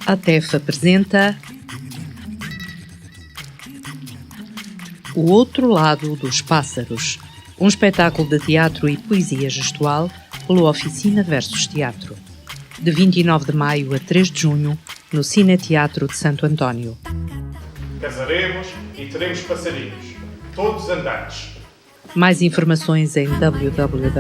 A TEF apresenta O Outro Lado dos Pássaros, um espetáculo de teatro e poesia gestual pela Oficina Versus Teatro, de 29 de maio a 3 de junho, no Cineteatro de Santo António. Casaremos e teremos passarinhos, todos andantes. Mais informações em www.atef.pt.